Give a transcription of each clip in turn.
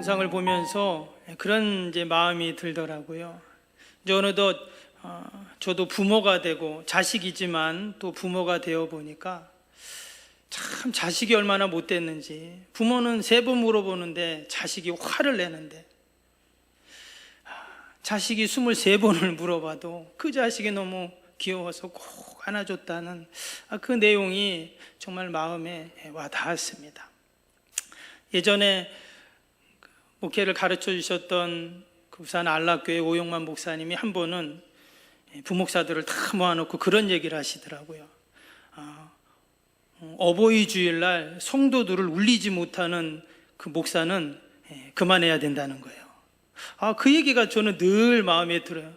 영상을 보면서 그런 이제 마음이 들더라고요. 이제 어느덧 저도 부모가 되고 자식이지만 또 부모가 되어 보니까 참 자식이 얼마나 못됐는지. 부모는 3번 물어보는데 자식이 화를 내는데, 자식이 23번을 물어봐도 그 자식이 너무 귀여워서 꼭 안아줬다는 그 내용이 정말 마음에 와 닿았습니다. 예전에 목회를 가르쳐 주셨던 부산 안락교회 오용만 목사님이 한 번은 부목사들을 다 모아놓고 그런 얘기를 하시더라고요. 어버이 주일날 성도들을 울리지 못하는 그 목사는 그만해야 된다는 거예요. 그 얘기가 저는 늘 마음에 들어요.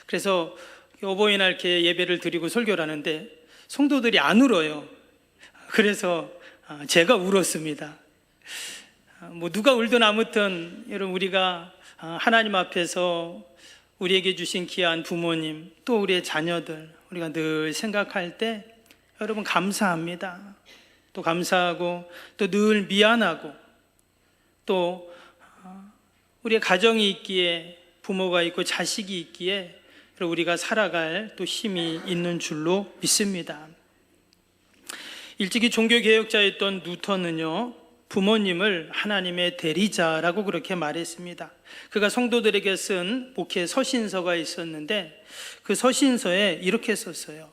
그래서 어버이날 이렇게 예배를 드리고 설교를 하는데 성도들이 안 울어요. 그래서 제가 울었습니다. 누가 울든 아무튼 여러분, 우리가 하나님 앞에서 우리에게 주신 귀한 부모님, 또 우리의 자녀들, 우리가 늘 생각할 때 여러분 감사합니다. 또 감사하고 또 늘 미안하고, 또 우리의 가정이 있기에, 부모가 있고 자식이 있기에 우리가 살아갈 또 힘이 있는 줄로 믿습니다. 일찍이 종교개혁자였던 루터는요, 부모님을 하나님의 대리자라고 그렇게 말했습니다. 그가 성도들에게 쓴 목회 서신서가 있었는데 그 서신서에 이렇게 썼어요.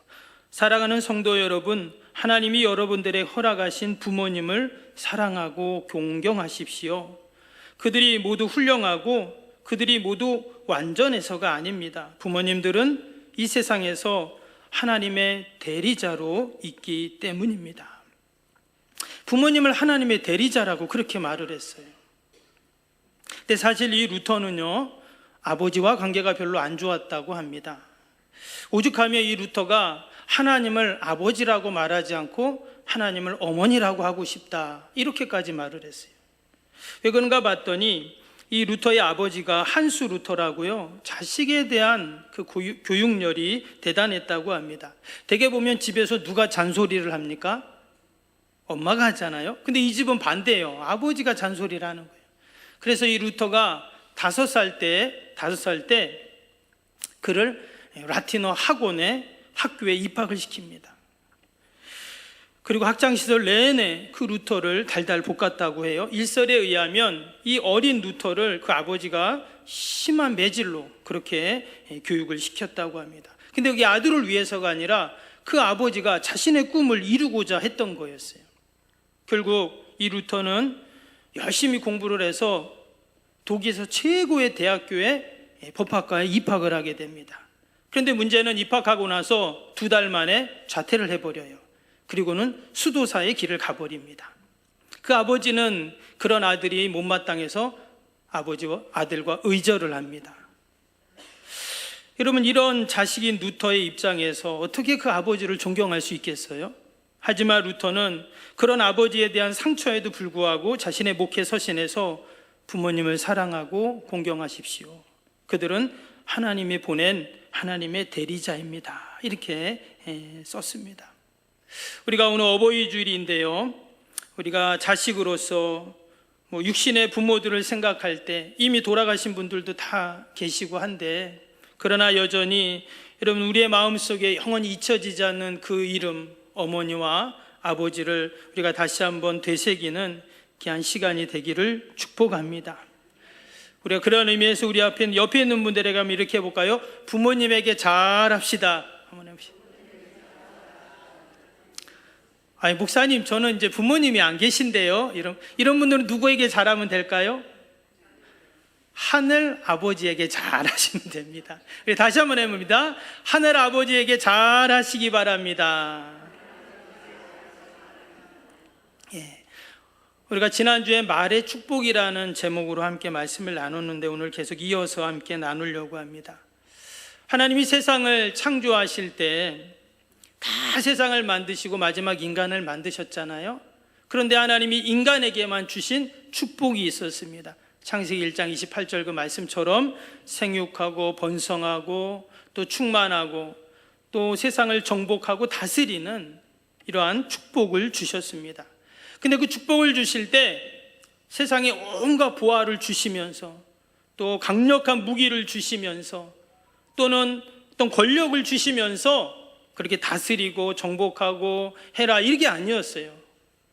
사랑하는 성도 여러분, 하나님이 여러분들의 허락하신 부모님을 사랑하고 존경하십시오. 그들이 모두 훌륭하고 그들이 모두 완전해서가 아닙니다. 부모님들은 이 세상에서 하나님의 대리자로 있기 때문입니다. 부모님을 하나님의 대리자라고 그렇게 말을 했어요. 근데 사실 이 루터는요, 아버지와 관계가 별로 안 좋았다고 합니다. 오죽하면 이 루터가 하나님을 아버지라고 말하지 않고 하나님을 어머니라고 하고 싶다, 이렇게까지 말을 했어요. 왜 그런가 봤더니 이 루터의 아버지가 한수 루터라고요, 자식에 대한 그 교육열이 대단했다고 합니다. 대개 보면 집에서 누가 잔소리를 합니까? 엄마가 하잖아요. 근데 이 집은 반대예요. 아버지가 잔소리를 하는 거예요. 그래서 이 루터가 5살 때 그를 라틴어 학교에 입학을 시킵니다. 그리고 학창시절 내내 그 루터를 달달 볶았다고 해요. 일설에 의하면 이 어린 루터를 그 아버지가 심한 매질로 그렇게 교육을 시켰다고 합니다. 근데 여기 아들을 위해서가 아니라 그 아버지가 자신의 꿈을 이루고자 했던 거였어요. 결국 이 루터는 열심히 공부를 해서 독일에서 최고의 대학교에 법학과에 입학을 하게 됩니다. 그런데 문제는 입학하고 나서 2달 만에 자퇴를 해버려요. 그리고는 수도사의 길을 가버립니다. 그 아버지는 그런 아들이 못마땅해서 아버지와 아들과 의절을 합니다. 여러분, 이런 자식인 루터의 입장에서 어떻게 그 아버지를 존경할 수 있겠어요? 하지만 루터는 그런 아버지에 대한 상처에도 불구하고 자신의 목회 서신에서 부모님을 사랑하고 공경하십시오. 그들은 하나님이 보낸 하나님의 대리자입니다, 이렇게 썼습니다. 우리가 오늘 어버이 주일인데요, 우리가 자식으로서 육신의 부모들을 생각할 때 이미 돌아가신 분들도 다 계시고 한데, 그러나 여전히 여러분, 우리의 마음속에 영원히 잊혀지지 않는 그 이름, 어머니와 아버지를 우리가 다시 한번 되새기는 귀한 시간이 되기를 축복합니다. 우리가 그런 의미에서 우리 옆에 있는 분들에게 한번 이렇게 해볼까요? 부모님에게 잘합시다. 아니, 목사님, 저는 이제 부모님이 안 계신데요. 이런 분들은 누구에게 잘하면 될까요? 하늘 아버지에게 잘하시면 됩니다. 다시 한번 해봅니다. 하늘 아버지에게 잘하시기 바랍니다. 우리가 지난주에 말의 축복이라는 제목으로 함께 말씀을 나눴는데 오늘 계속 이어서 함께 나누려고 합니다. 하나님이 세상을 창조하실 때 다 세상을 만드시고 마지막 인간을 만드셨잖아요. 그런데 하나님이 인간에게만 주신 축복이 있었습니다. 창세기 1장 28절 그 말씀처럼 생육하고 번성하고 또 충만하고 또 세상을 정복하고 다스리는 이러한 축복을 주셨습니다. 근데 그 축복을 주실 때 세상에 온갖 보화를 주시면서 또 강력한 무기를 주시면서 또는 어떤 권력을 주시면서 그렇게 다스리고 정복하고 해라, 이게 아니었어요.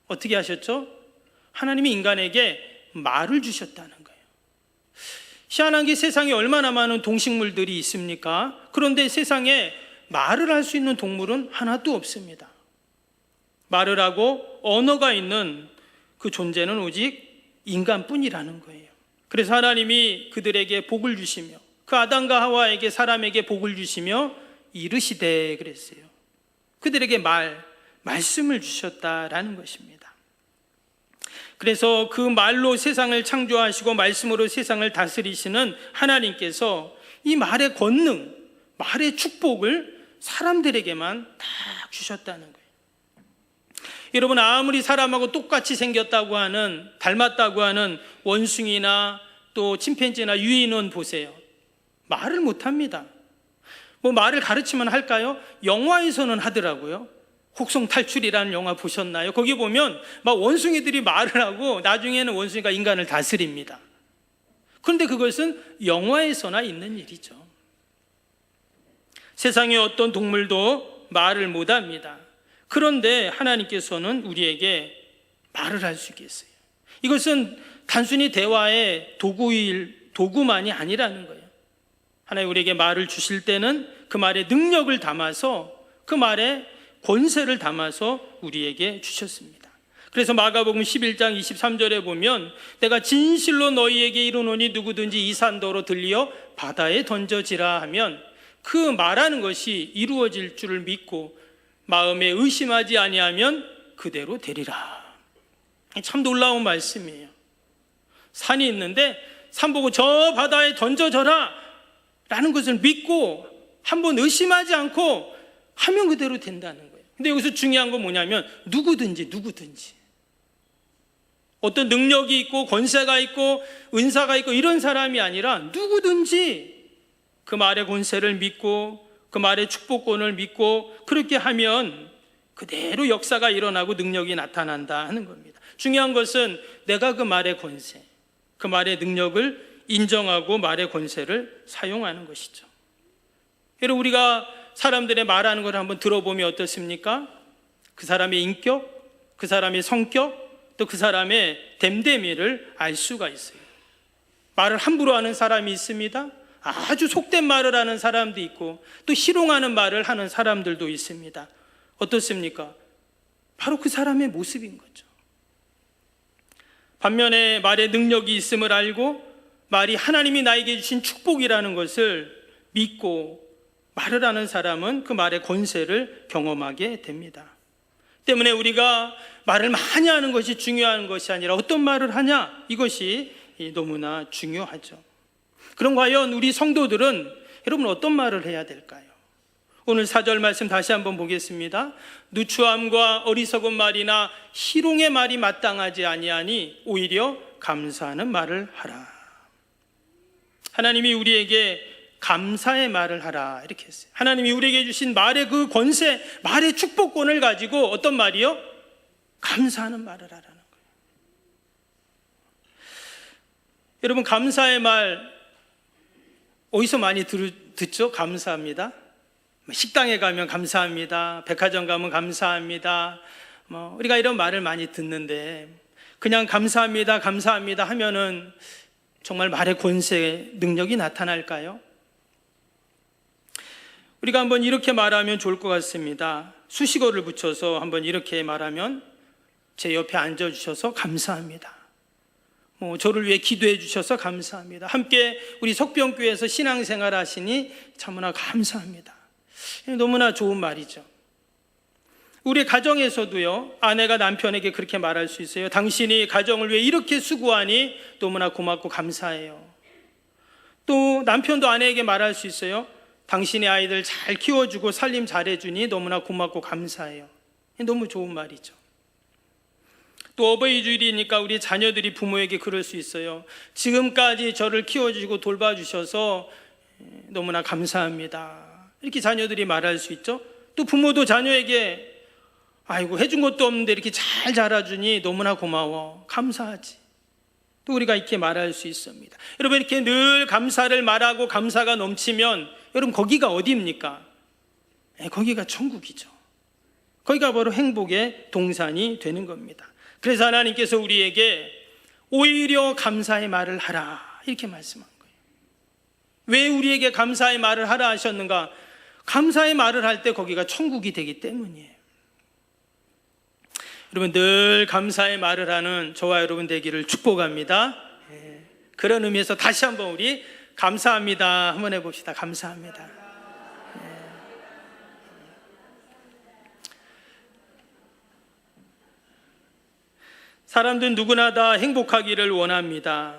어떻게 하셨죠? 하나님이 인간에게 말을 주셨다는 거예요. 희한한 게 세상에 얼마나 많은 동식물들이 있습니까? 그런데 세상에 말을 할 수 있는 동물은 하나도 없습니다. 말을 하고 언어가 있는 그 존재는 오직 인간뿐이라는 거예요. 그래서 하나님이 그들에게 복을 주시며 그 아담과 하와에게, 사람에게 복을 주시며 이르시되 그랬어요. 그들에게 말씀을 주셨다라는 것입니다. 그래서 그 말로 세상을 창조하시고 말씀으로 세상을 다스리시는 하나님께서 이 말의 권능, 말의 축복을 사람들에게만 다 주셨다는 거예요. 여러분, 아무리 사람하고 똑같이 생겼다고 하는, 닮았다고 하는 원숭이나 또 침팬지나 유인원 보세요. 말을 못합니다. 뭐 말을 가르치면 할까요? 영화에서는 하더라고요. 혹성탈출이라는 영화 보셨나요? 거기 보면 막 원숭이들이 말을 하고 나중에는 원숭이가 인간을 다스립니다. 그런데 그것은 영화에서나 있는 일이죠. 세상의 어떤 동물도 말을 못합니다. 그런데 하나님께서는 우리에게 말을 할 수 있겠어요. 이것은 단순히 대화의 도구만이 아니라는 거예요. 하나님 우리에게 말을 주실 때는 그 말에 능력을 담아서, 그 말에 권세를 담아서 우리에게 주셨습니다. 그래서 마가복음 11장 23절에 보면 내가 진실로 너희에게 이르노니 누구든지 이 산더러 들리어 바다에 던져지라 하면 그 말하는 것이 이루어질 줄을 믿고 마음에 의심하지 아니하면 그대로 되리라. 참 놀라운 말씀이에요. 산이 있는데 산 보고 저 바다에 던져져라 라는 것을 믿고 한번 의심하지 않고 하면 그대로 된다는 거예요. 근데 여기서 중요한 건 뭐냐면 누구든지 어떤 능력이 있고 권세가 있고 은사가 있고 이런 사람이 아니라 누구든지 그 말의 권세를 믿고 그 말의 축복권을 믿고 그렇게 하면 그대로 역사가 일어나고 능력이 나타난다 하는 겁니다. 중요한 것은 내가 그 말의 권세, 그 말의 능력을 인정하고 말의 권세를 사용하는 것이죠. 여러분, 우리가 사람들의 말하는 걸 한번 들어보면 어떻습니까? 그 사람의 인격, 그 사람의 성격, 또 그 사람의 됨됨이를 알 수가 있어요. 말을 함부로 하는 사람이 있습니다. 아주 속된 말을 하는 사람도 있고 또 희롱하는 말을 하는 사람들도 있습니다. 어떻습니까? 바로 그 사람의 모습인 거죠. 반면에 말의 능력이 있음을 알고 말이 하나님이 나에게 주신 축복이라는 것을 믿고 말을 하는 사람은 그 말의 권세를 경험하게 됩니다. 때문에 우리가 말을 많이 하는 것이 중요한 것이 아니라 어떤 말을 하냐, 이것이 너무나 중요하죠. 그럼 과연 우리 성도들은 여러분 어떤 말을 해야 될까요? 오늘 4절 말씀 다시 한번 보겠습니다. 누추함과 어리석은 말이나 희롱의 말이 마땅하지 아니하니 오히려 감사하는 말을 하라. 하나님이 우리에게 감사의 말을 하라 이렇게 했어요. 하나님이 우리에게 주신 말의 그 권세, 말의 축복권을 가지고 어떤 말이요? 감사하는 말을 하라는 거예요. 여러분, 감사의 말 어디서 많이 듣죠? 감사합니다. 식당에 가면 감사합니다. 백화점 가면 감사합니다. 우리가 이런 말을 많이 듣는데 그냥 감사합니다, 감사합니다 하면은 정말 말의 권세, 능력이 나타날까요? 우리가 한번 이렇게 말하면 좋을 것 같습니다. 수식어를 붙여서 한번 이렇게 말하면 제 옆에 앉아주셔서 감사합니다. 저를 위해 기도해 주셔서 감사합니다. 함께 우리 석병교회에서 신앙생활 하시니 참으나 감사합니다. 너무나 좋은 말이죠. 우리 가정에서도요, 아내가 남편에게 그렇게 말할 수 있어요. 당신이 가정을 위해 이렇게 수고하니 너무나 고맙고 감사해요. 또 남편도 아내에게 말할 수 있어요. 당신의 아이들 잘 키워주고 살림 잘해주니 너무나 고맙고 감사해요. 너무 좋은 말이죠. 또 어버이 주일이니까 우리 자녀들이 부모에게 그럴 수 있어요. 지금까지 저를 키워주시고 돌봐주셔서 너무나 감사합니다. 이렇게 자녀들이 말할 수 있죠. 또 부모도 자녀에게 아이고 해준 것도 없는데 이렇게 잘 자라주니 너무나 고마워, 감사하지. 또 우리가 이렇게 말할 수 있습니다. 여러분, 이렇게 늘 감사를 말하고 감사가 넘치면 여러분 거기가 어디입니까? 거기가 천국이죠. 거기가 바로 행복의 동산이 되는 겁니다. 그래서 하나님께서 우리에게 오히려 감사의 말을 하라 이렇게 말씀한 거예요. 왜 우리에게 감사의 말을 하라 하셨는가? 감사의 말을 할 때 거기가 천국이 되기 때문이에요. 여러분, 늘 감사의 말을 하는 저와 여러분 되기를 축복합니다. 그런 의미에서 다시 한번 우리 감사합니다 한번 해봅시다. 감사합니다. 사람들은 누구나 다 행복하기를 원합니다.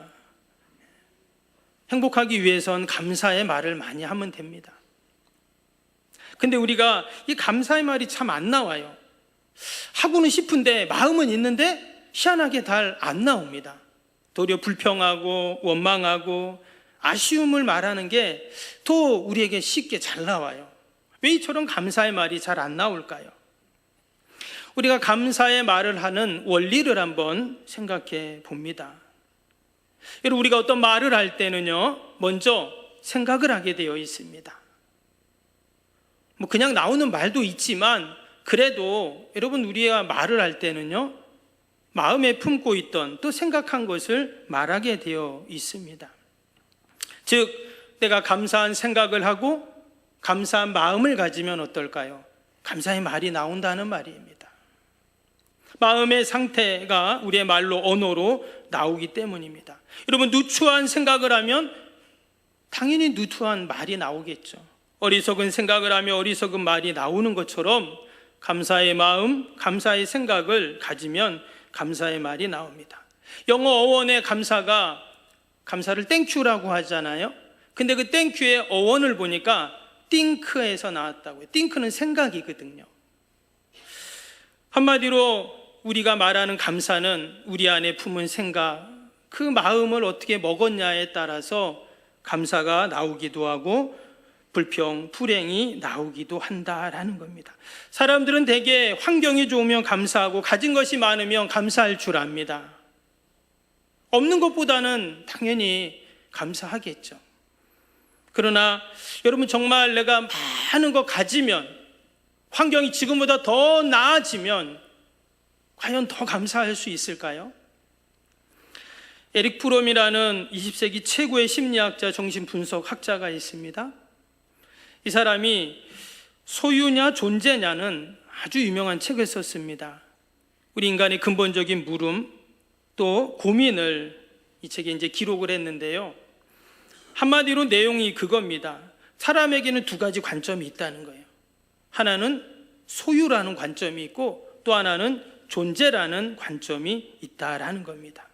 행복하기 위해선 감사의 말을 많이 하면 됩니다. 근데 우리가 이 감사의 말이 참 안 나와요. 하고는 싶은데 마음은 있는데 희한하게 잘 안 나옵니다. 도리어 불평하고 원망하고 아쉬움을 말하는 게 더 우리에게 쉽게 잘 나와요. 왜 이처럼 감사의 말이 잘 안 나올까요? 우리가 감사의 말을 하는 원리를 한번 생각해 봅니다. 여러분, 우리가 어떤 말을 할 때는요, 먼저 생각을 하게 되어 있습니다. 그냥 나오는 말도 있지만 그래도 여러분, 우리가 말을 할 때는요, 마음에 품고 있던 또 생각한 것을 말하게 되어 있습니다. 즉, 내가 감사한 생각을 하고 감사한 마음을 가지면 어떨까요? 감사의 말이 나온다는 말입니다. 마음의 상태가 우리의 말로, 언어로 나오기 때문입니다. 여러분, 누추한 생각을 하면 당연히 누추한 말이 나오겠죠. 어리석은 생각을 하며 어리석은 말이 나오는 것처럼 감사의 마음, 감사의 생각을 가지면 감사의 말이 나옵니다. 영어 어원의 감사를 땡큐라고 하잖아요. 근데 그 땡큐의 어원을 보니까 think에서 나왔다고요. think는 생각이거든요. 한마디로 우리가 말하는 감사는 우리 안에 품은 생각, 그 마음을 어떻게 먹었냐에 따라서 감사가 나오기도 하고 불평, 불행이 나오기도 한다라는 겁니다. 사람들은 대개 환경이 좋으면 감사하고 가진 것이 많으면 감사할 줄 압니다. 없는 것보다는 당연히 감사하겠죠. 그러나 여러분, 정말 내가 많은 거 가지면, 환경이 지금보다 더 나아지면 과연 더 감사할 수 있을까요? 에릭 프롬이라는 20세기 최고의 심리학자, 정신분석학자가 있습니다. 이 사람이 소유냐 존재냐는 아주 유명한 책을 썼습니다. 우리 인간의 근본적인 물음 또 고민을 이 책에 이제 기록을 했는데요. 한마디로 내용이 그겁니다. 사람에게는 두 가지 관점이 있다는 거예요. 하나는 소유라는 관점이 있고 또 하나는 존재라는 관점이 있다라는 겁니다.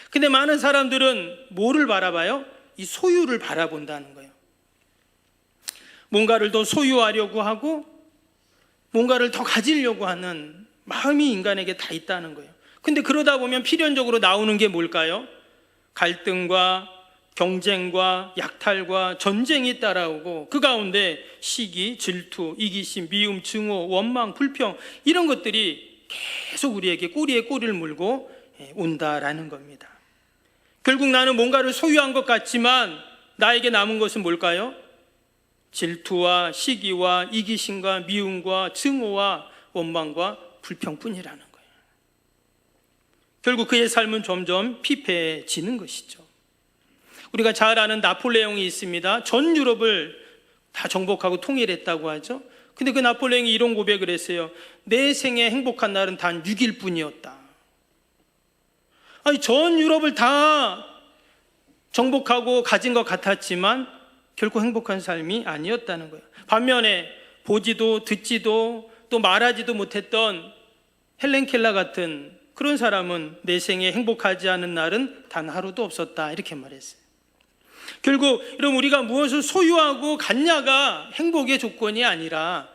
근데 많은 사람들은 뭐를 바라봐요? 이 소유를 바라본다는 거예요. 뭔가를 더 소유하려고 하고 뭔가를 더 가지려고 하는 마음이 인간에게 다 있다는 거예요. 근데 그러다 보면 필연적으로 나오는 게 뭘까요? 갈등과 경쟁과 약탈과 전쟁이 따라오고 그 가운데 시기, 질투, 이기심, 미움, 증오, 원망, 불평 이런 것들이 계속 우리에게 꼬리에 꼬리를 물고 온다라는 겁니다. 결국 나는 뭔가를 소유한 것 같지만 나에게 남은 것은 뭘까요? 질투와 시기와 이기심과 미움과 증오와 원망과 불평뿐이라는 거예요. 결국 그의 삶은 점점 피폐해지는 것이죠. 우리가 잘 아는 나폴레옹이 있습니다. 전 유럽을 다 정복하고 통일했다고 하죠. 근데 그 나폴레옹이 이런 고백을 했어요. 내 생에 행복한 날은 단 6일 뿐이었다. 아니, 전 유럽을 다 정복하고 가진 것 같았지만 결코 행복한 삶이 아니었다는 거예요. 반면에 보지도 듣지도 또 말하지도 못했던 헬렌 켈러 같은 그런 사람은 내 생에 행복하지 않은 날은 단 하루도 없었다 이렇게 말했어요. 결국 여러분, 우리가 무엇을 소유하고 갖냐가 행복의 조건이 아니라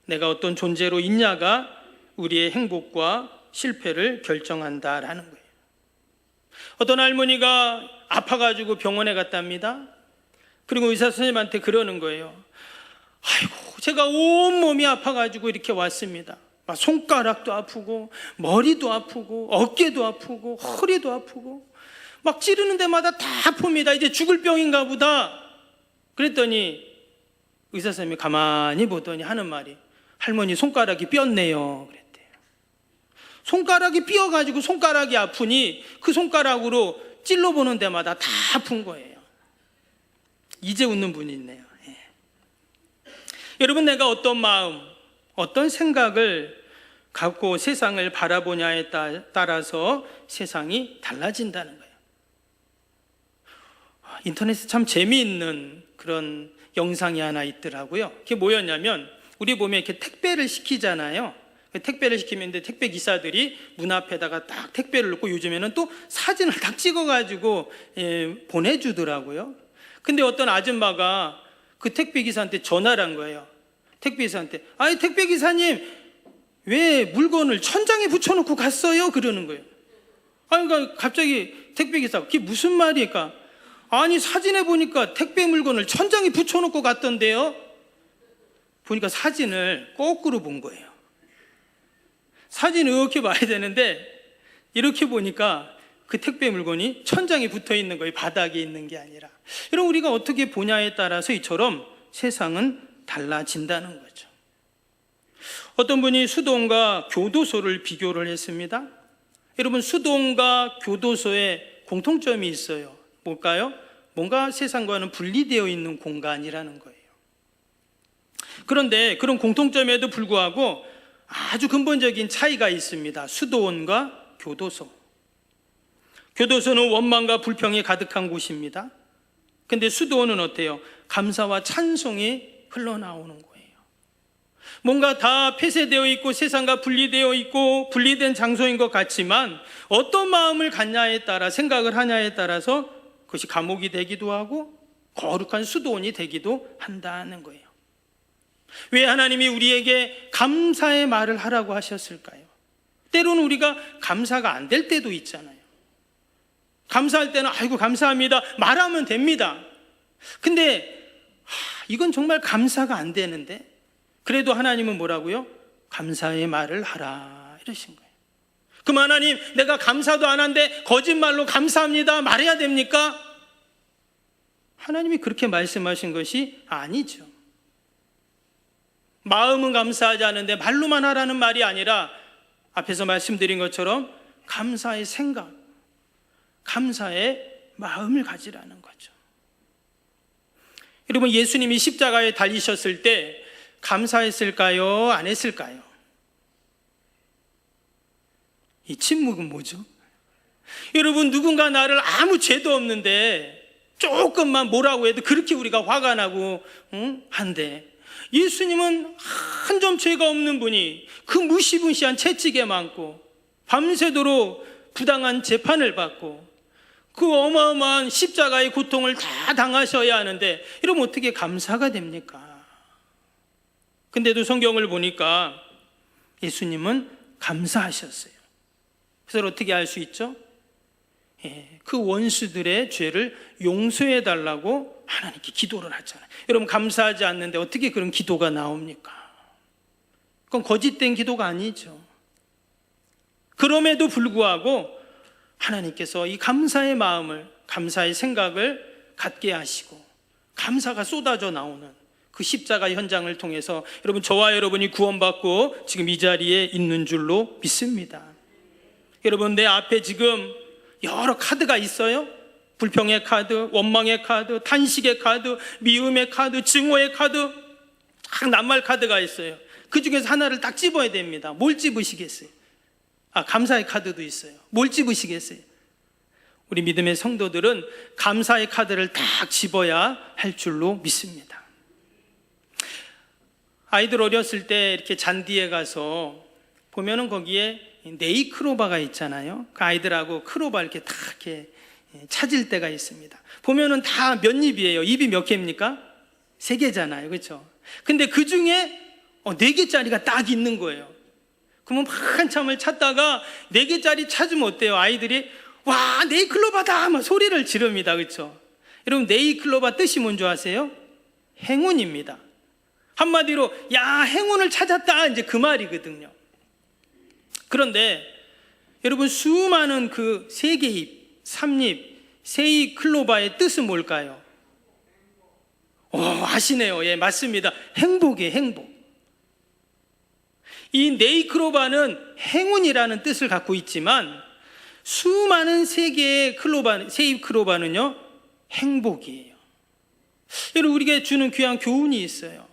내가 어떤 존재로 있냐가 우리의 행복과 실패를 결정한다라는 거예요. 어떤 할머니가 아파가지고 병원에 갔답니다. 그리고 의사 선생님한테 그러는 거예요. 아이고, 제가 온몸이 아파가지고 이렇게 왔습니다. 막 손가락도 아프고 머리도 아프고 어깨도 아프고 허리도 아프고 막 찌르는 데마다 다 아픕니다. 이제 죽을 병인가 보다. 그랬더니 의사 선생님이 가만히 보더니 하는 말이, 할머니 손가락이 삐었네요 그랬대요. 손가락이 삐어가지고 손가락이 아프니 그 손가락으로 찔러보는 데마다 다 아픈 거예요. 이제 웃는 분이 있네요. 예. 여러분, 내가 어떤 마음, 어떤 생각을 갖고 세상을 바라보냐에 따라서 세상이 달라진다는 거예요. 인터넷에 참 재미있는 그런 영상이 하나 있더라고요. 그게 뭐였냐면, 우리 보면 이렇게 택배를 시키잖아요. 택배를 시키면 택배 기사들이 문 앞에다가 딱 택배를 놓고, 요즘에는 또 사진을 딱 찍어가지고 보내주더라고요. 근데 어떤 아줌마가 그 택배 기사한테 전화를 한 거예요. 택배 기사한테, 아니 택배 기사님 왜 물건을 천장에 붙여놓고 갔어요? 그러는 거예요. 아니, 그러니까 갑자기 택배 기사가, 그게 무슨 말이니까, 아니 사진에 보니까 택배 물건을 천장에 붙여놓고 갔던데요. 보니까 사진을 거꾸로 본 거예요. 사진을 이렇게 봐야 되는데 이렇게 보니까 그 택배 물건이 천장에 붙어 있는 거예요. 바닥에 있는 게 아니라. 여러분, 우리가 어떻게 보냐에 따라서 이처럼 세상은 달라진다는 거죠. 어떤 분이 수도원과 교도소를 비교를 했습니다. 여러분, 수도원과 교도소에 공통점이 있어요. 뭘까요? 뭔가 세상과는 분리되어 있는 공간이라는 거예요. 그런데 그런 공통점에도 불구하고 아주 근본적인 차이가 있습니다. 수도원과 교도소. 교도소는 원망과 불평이 가득한 곳입니다. 근데 수도원은 어때요? 감사와 찬송이 흘러나오는 거예요. 뭔가 다 폐쇄되어 있고 세상과 분리되어 있고 분리된 장소인 것 같지만, 어떤 마음을 갖냐에 따라, 생각을 하냐에 따라서 그것이 감옥이 되기도 하고 거룩한 수도원이 되기도 한다는 거예요. 왜 하나님이 우리에게 감사의 말을 하라고 하셨을까요? 때로는 우리가 감사가 안 될 때도 있잖아요. 감사할 때는 아이고 감사합니다 말하면 됩니다. 근데 이건 정말 감사가 안 되는데, 그래도 하나님은 뭐라고요? 감사의 말을 하라 이러신 거예요. 그럼 하나님, 내가 감사도 안 한데 거짓말로 감사합니다 말해야 됩니까? 하나님이 그렇게 말씀하신 것이 아니죠. 마음은 감사하지 않은데 말로만 하라는 말이 아니라, 앞에서 말씀드린 것처럼 감사의 생각, 감사의 마음을 가지라는 거죠. 여러분, 예수님이 십자가에 달리셨을 때 감사했을까요? 안 했을까요? 이 침묵은 뭐죠? 여러분, 누군가 나를 아무 죄도 없는데 조금만 뭐라고 해도 그렇게 우리가 화가 나고 한데, 예수님은 한 점 죄가 없는 분이 그 무시무시한 채찍에 맞고 밤새도록 부당한 재판을 받고 그 어마어마한 십자가의 고통을 다 당하셔야 하는데, 이러면 어떻게 감사가 됩니까? 근데도 성경을 보니까 예수님은 감사하셨어요. 그래서 어떻게 알 수 있죠? 그 원수들의 죄를 용서해 달라고 하나님께 기도를 하잖아요. 여러분, 감사하지 않는데 어떻게 그런 기도가 나옵니까? 그건 거짓된 기도가 아니죠. 그럼에도 불구하고 하나님께서 이 감사의 마음을, 감사의 생각을 갖게 하시고 감사가 쏟아져 나오는 그 십자가 현장을 통해서 여러분, 저와 여러분이 구원받고 지금 이 자리에 있는 줄로 믿습니다. 여러분, 내 앞에 지금 여러 카드가 있어요. 불평의 카드, 원망의 카드, 탄식의 카드, 미움의 카드, 증오의 카드, 딱 낱말 카드가 있어요. 그 중에서 하나를 딱 집어야 됩니다. 뭘 집으시겠어요? 감사의 카드도 있어요. 뭘 집으시겠어요? 우리 믿음의 성도들은 감사의 카드를 딱 집어야 할 줄로 믿습니다. 아이들 어렸을 때 이렇게 잔디에 가서 보면은 거기에 네이크로바가 있잖아요. 그 아이들하고 크로바 이렇게 딱 이렇게 찾을 때가 있습니다. 보면은 다 몇 입이에요? 입이 몇 개입니까? 3개잖아요. 그렇죠? 근데 그 중에 4개짜리가 딱 있는 거예요. 그러면 한참을 찾다가 4개짜리 찾으면 어때요? 아이들이 와, 네이클로바다! 막 소리를 지릅니다. 그렇죠? 여러분, 네이클로바 뜻이 뭔지 아세요? 행운입니다. 한마디로 야, 행운을 찾았다, 이제 그 말이거든요. 그런데 여러분, 수많은 그 3개 잎, 3잎, 세이클로바의 뜻은 뭘까요? 아시네요. 예, 맞습니다. 행복이에요, 행복. 이 네이크로바는 행운이라는 뜻을 갖고 있지만 수많은 세 개의 세이클로바는요, 행복이에요. 여러분, 우리에게 주는 귀한 교훈이 있어요.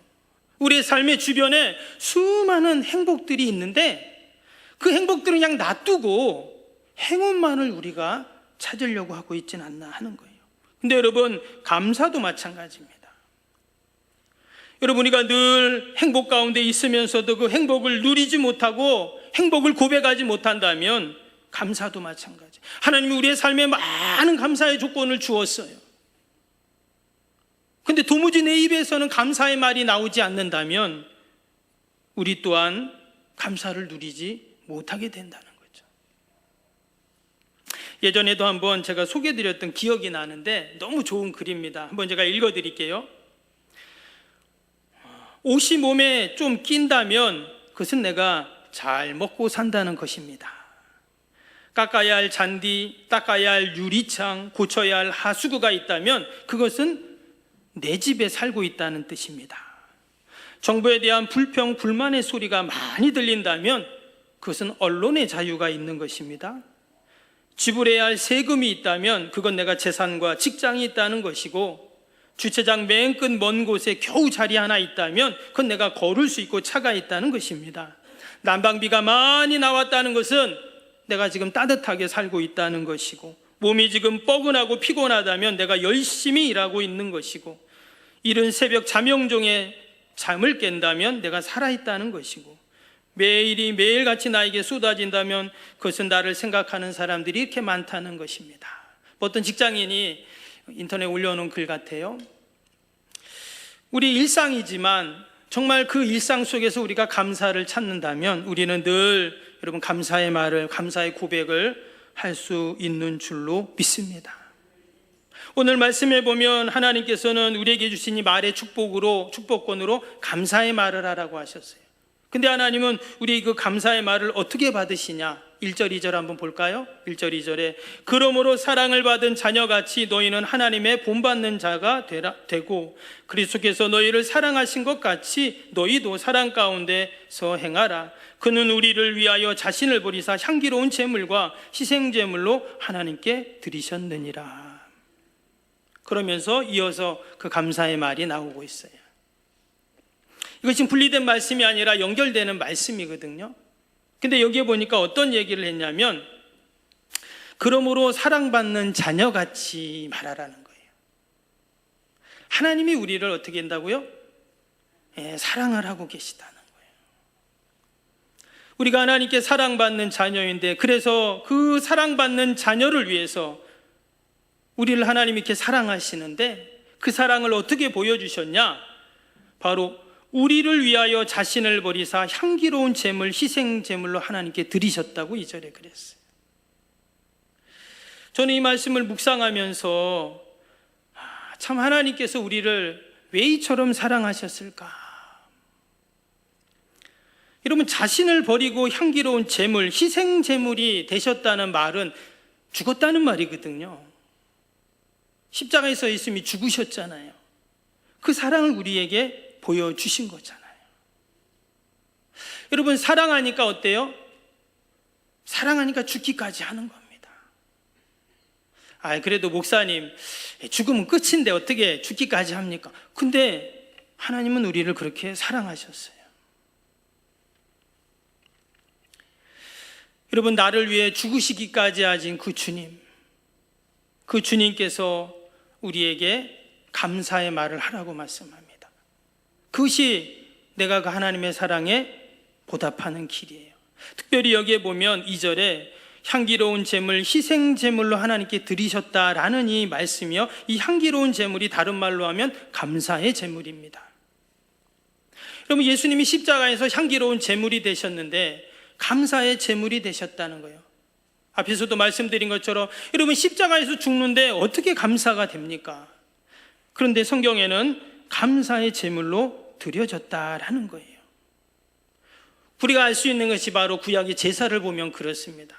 우리의 삶의 주변에 수많은 행복들이 있는데 그 행복들은 그냥 놔두고 행운만을 우리가 찾으려고 하고 있지는 않나 하는 거예요. 근데 여러분, 감사도 마찬가지입니다. 여러분, 우리가 늘 행복 가운데 있으면서도 그 행복을 누리지 못하고 행복을 고백하지 못한다면 감사도 마찬가지. 하나님이 우리의 삶에 많은 감사의 조건을 주었어요. 근데 도무지 내 입에서는 감사의 말이 나오지 않는다면 우리 또한 감사를 누리지 못하게 된다는 거죠. 예전에도 한번 제가 소개해드렸던 기억이 나는데 너무 좋은 글입니다. 한번 제가 읽어드릴게요. 옷이 몸에 좀 낀다면 그것은 내가 잘 먹고 산다는 것입니다. 깎아야 할 잔디, 닦아야 할 유리창, 고쳐야 할 하수구가 있다면 그것은 내 집에 살고 있다는 뜻입니다. 정부에 대한 불평, 불만의 소리가 많이 들린다면 그것은 언론의 자유가 있는 것입니다. 지불해야 할 세금이 있다면 그건 내가 재산과 직장이 있다는 것이고, 주차장 맨 끝 먼 곳에 겨우 자리 하나 있다면 그건 내가 걸을 수 있고 차가 있다는 것입니다. 난방비가 많이 나왔다는 것은 내가 지금 따뜻하게 살고 있다는 것이고, 몸이 지금 뻐근하고 피곤하다면 내가 열심히 일하고 있는 것이고, 이른 새벽 잠영종에 잠을 깬다면 내가 살아있다는 것이고, 매일이 매일같이 나에게 쏟아진다면 그것은 나를 생각하는 사람들이 이렇게 많다는 것입니다. 어떤 직장인이 인터넷에 올려놓은 글 같아요. 우리 일상이지만 정말 그 일상 속에서 우리가 감사를 찾는다면 우리는 늘 여러분 감사의 말을, 감사의 고백을 할 수 있는 줄로 믿습니다. 오늘 말씀에 보면 하나님께서는 우리에게 주신 이 말의 축복권으로 감사의 말을 하라고 하셨어요. 근데 하나님은 우리 그 감사의 말을 어떻게 받으시냐? 1절 2절 한번 볼까요? 1절 2절에 그러므로 사랑을 받은 자녀같이 너희는 하나님의 본받는 자가 되고 그리스도께서 너희를 사랑하신 것 같이 너희도 사랑 가운데서 행하라. 그는 우리를 위하여 자신을 버리사 향기로운 제물과 희생제물로 하나님께 드리셨느니라. 그러면서 이어서 그 감사의 말이 나오고 있어요. 이거 지금 분리된 말씀이 아니라 연결되는 말씀이거든요. 근데 여기에 보니까 어떤 얘기를 했냐면 그러므로 사랑받는 자녀같이 말하라는 거예요. 하나님이 우리를 어떻게 한다고요? 사랑을 하고 계시다는 거예요. 우리가 하나님께 사랑받는 자녀인데, 그래서 그 사랑받는 자녀를 위해서 우리를 하나님이 이렇게 사랑하시는데 그 사랑을 어떻게 보여주셨냐? 바로 우리를 위하여 자신을 버리사 향기로운 제물, 희생제물로 하나님께 드리셨다고 2절에 그랬어요. 저는 이 말씀을 묵상하면서 참 하나님께서 우리를 왜 이처럼 사랑하셨을까? 여러분, 자신을 버리고 향기로운 제물, 희생제물이 되셨다는 말은 죽었다는 말이거든요. 십자가에 서 있음이 죽으셨잖아요. 그 사랑을 우리에게 보여주신 거잖아요. 여러분, 사랑하니까 어때요? 사랑하니까 죽기까지 하는 겁니다. 그래도 목사님, 죽으면 끝인데 어떻게 죽기까지 합니까? 근데 하나님은 우리를 그렇게 사랑하셨어요. 여러분, 나를 위해 죽으시기까지 하신 그 주님, 그 주님께서 우리에게 감사의 말을 하라고 말씀합니다. 그것이 내가 그 하나님의 사랑에 보답하는 길이에요. 특별히 여기에 보면 2절에 향기로운 제물, 희생제물로 하나님께 드리셨다라는 이 말씀이요, 이 향기로운 제물이 다른 말로 하면 감사의 제물입니다. 여러분, 예수님이 십자가에서 향기로운 제물이 되셨는데 감사의 제물이 되셨다는 거예요. 앞에서도 말씀드린 것처럼 여러분, 십자가에서 죽는데 어떻게 감사가 됩니까? 그런데 성경에는 감사의 제물로 드려졌다라는 거예요. 우리가 알 수 있는 것이 바로 구약의 제사를 보면 그렇습니다.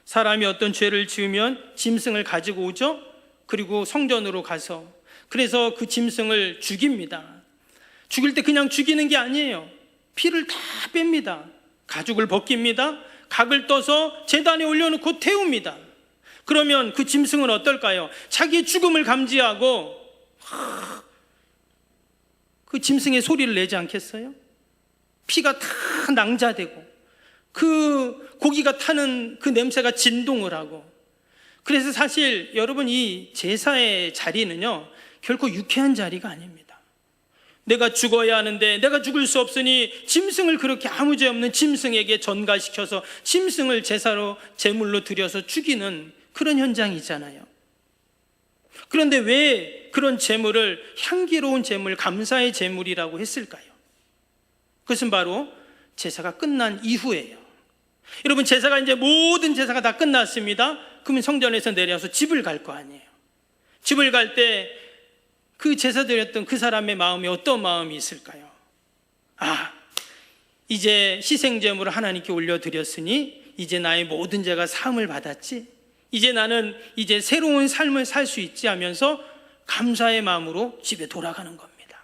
사람이 어떤 죄를 지으면 짐승을 가지고 오죠. 그리고 성전으로 가서 그래서 그 짐승을 죽입니다. 죽일 때 그냥 죽이는 게 아니에요. 피를 다 뺍니다. 가죽을 벗깁니다. 각을 떠서 제단에 올려놓고 태웁니다. 그러면 그 짐승은 어떨까요? 자기의 죽음을 감지하고 그 짐승의 소리를 내지 않겠어요? 피가 다 낭자되고 그 고기가 타는 그 냄새가 진동을 하고. 그래서 사실 여러분, 이 제사의 자리는요 결코 유쾌한 자리가 아닙니다. 내가 죽어야 하는데 내가 죽을 수 없으니 짐승을, 그렇게 아무 죄 없는 짐승에게 전가시켜서 짐승을 제사로 제물로 드려서 죽이는 그런 현장이잖아요. 그런데 왜 그런 제물을 향기로운 제물, 감사의 제물이라고 했을까요? 그것은 바로 제사가 끝난 이후예요. 여러분, 제사가 이제 모든 제사가 다 끝났습니다. 그러면 성전에서 내려서 집을 갈 거 아니에요. 집을 갈 때 그 제사 드렸던 그 사람의 마음이 어떤 마음이 있을까요? 아, 이제 희생제물을 하나님께 올려드렸으니 이제 나의 모든 죄가 사함을 받았지, 이제 나는 이제 새로운 삶을 살 수 있지 하면서 감사의 마음으로 집에 돌아가는 겁니다.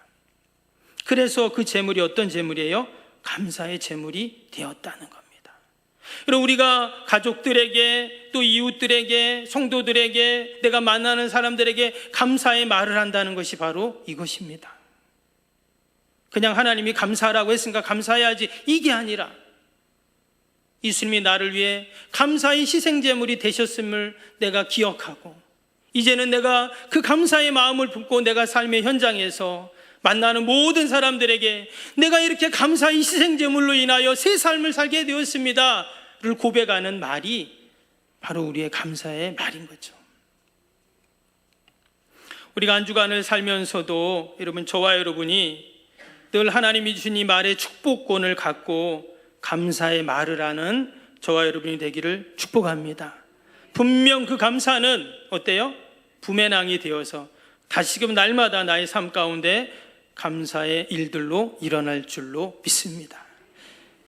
그래서 그 제물이 어떤 제물이에요? 감사의 제물이 되었다는 겁니다. 여러분, 우리가 가족들에게, 또 이웃들에게, 성도들에게, 내가 만나는 사람들에게 감사의 말을 한다는 것이 바로 이것입니다. 그냥 하나님이 감사하라고 했으니까 감사해야지, 이게 아니라 예수님이 나를 위해 감사의 희생제물이 되셨음을 내가 기억하고, 이제는 내가 그 감사의 마음을 품고 내가 삶의 현장에서 만나는 모든 사람들에게 내가 이렇게 감사의 희생제물로 인하여 새 삶을 살게 되었습니다 를 고백하는 말이 바로 우리의 감사의 말인 거죠. 우리가 한 주간을 살면서도 여러분, 저와 여러분이 늘 하나님이 주신 이 말의 축복권을 갖고 감사의 말을 하는 저와 여러분이 되기를 축복합니다. 분명 그 감사는 어때요? 부메랑이 되어서 다시금 날마다 나의 삶 가운데 감사의 일들로 일어날 줄로 믿습니다.